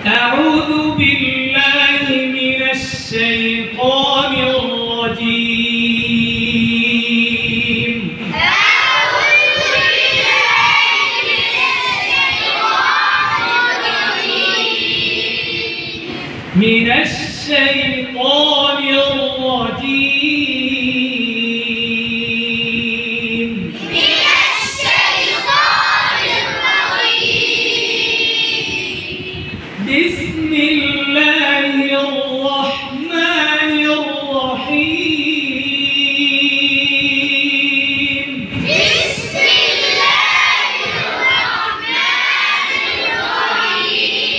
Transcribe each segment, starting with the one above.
أعوذ بالله من الشيطان الرجيم. أعوذ بالله من الشيطان الرجيم. من الشيطان الرجيم. من الشيطان الرجيم. بسم الله الرحمن الرحيم. بسم الله الرحمن الرحيم.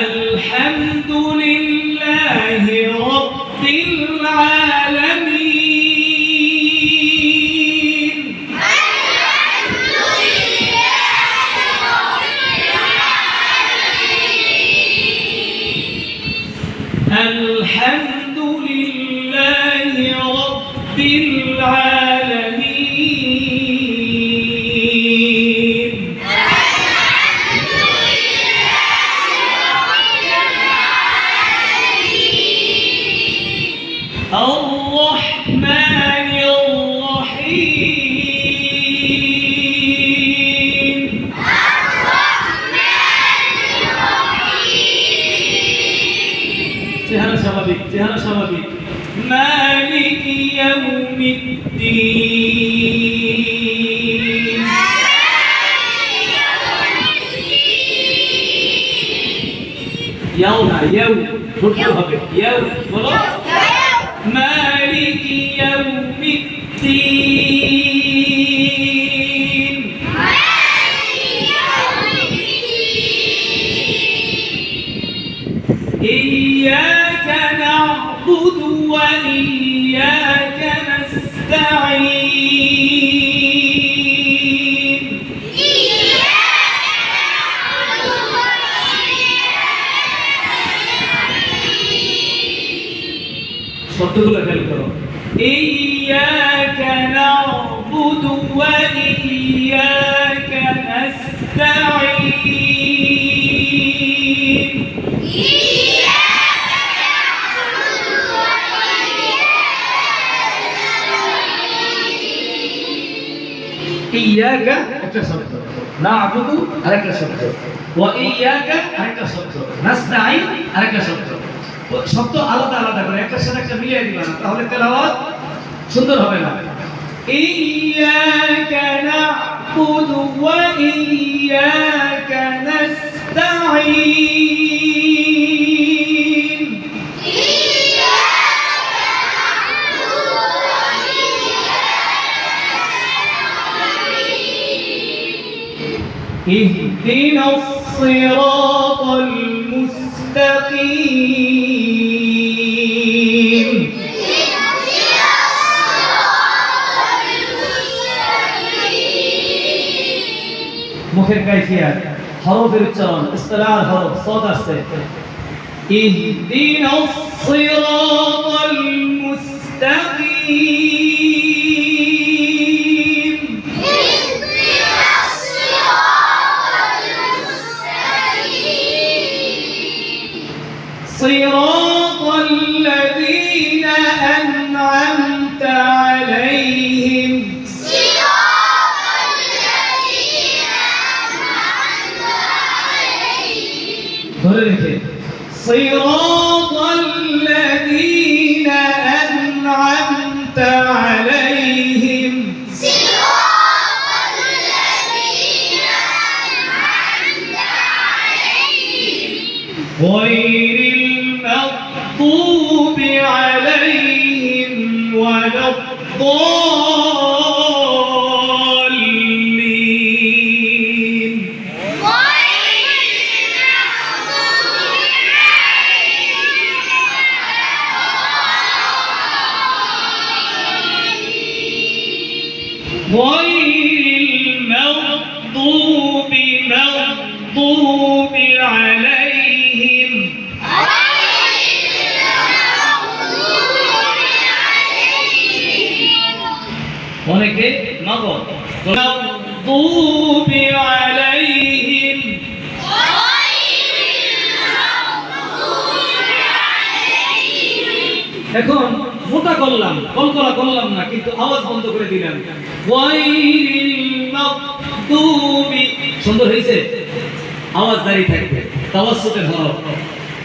الحمد لله رب العالمين. الحمد لله رب العالمين. الرحمن الرحيم. চেহারা স্বাভাবিক, চেহারা স্বাভাবিক। মালিক ইয়াউমিদ্দিন। ইয়াউ না, ইয়াউ ছোট হবে। ইয়াউ বলো। মালিক ইয়াউমিদ্দিন। إياك نعبد وإياك نستعين. শব্দগুলো খেয়াল করো। إياك نعبد وإياك نستعين. إياك একটা শব্দ, না'বুদু আরেকটা শব্দ, ওয়া ইয়াকা আরেকটা শব্দ, নাস্তাঈন আরেকটা শব্দ। শব্দ আলাদা আলাদা করে একটার সাথে একটা মিলিয়ে দিবা না, তাহলে তেলাওয়াত সুন্দর হবে না। إياك نعبد وإياك نستعين. اهدنا الصراط المستقيم. মুখের কাইফিয়াত, হরফের উচ্চারণ, ইস্তিলার হরফ, সাদ আছে। اهدنا الصراط المستقيم. صراط الذين أنعمت عليهم. ধরে রেখে صراط الذين أنعمت عليهم. غير المغضوب عليهم ولا الضالين. غير المغضوب عليهم এখন মোটা করলাম, কলকলা করলাম না, কিন্তু আওয়াজ বন্ধ করে দিলাম। গায়রিল মাগদুবি, সুন্দর হয়েছে, আওয়াজ জারি থাকবে, তাওয়াসসুতের হরফ।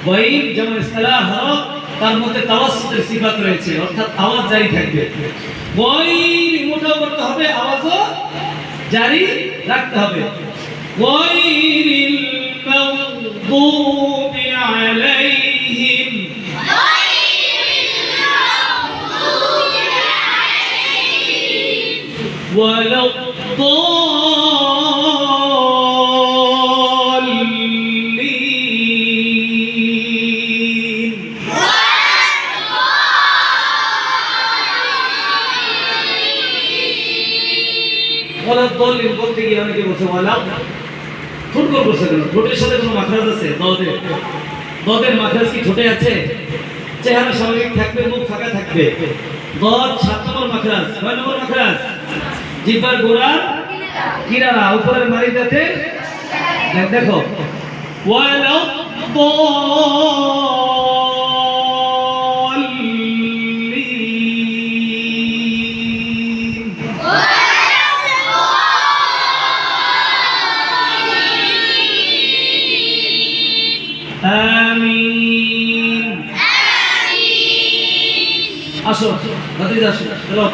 গায়র যেমন ইসতিলাহ হরফ, তার মধ্যে তাওয়াসসুতের সিফাত রয়েছে, অর্থাৎ আওয়াজ জারি থাকবে। গায়র মোটা করতে হবে, আওয়াজও জারি রাখতে হবে। গায়রিল মাগদুবি আলাইহিম, ولا الضالين ولا الضالين বলতে গিয়ে অনেকে বলছে ওয়ালা ঠোঁট গোল করছে কেন? ঠোঁটের সাথে কোনো মাখরাজ আছে? দদের দদের মাখরাজ কি ঠোঁটে আছে? চেহারা স্বাভাবিক থাকবে, মুখ ফাঁকা থাকবে। দদ 7 নম্বর মাখরাজ, 9 নম্বর মাখরাজ, জিহ্বার গোড়া কিনারা, উপরের মারিদাতে দেখো ওয়ালা দাল্লিন, আমিন। আসো ভাতিজা, আসো চলো।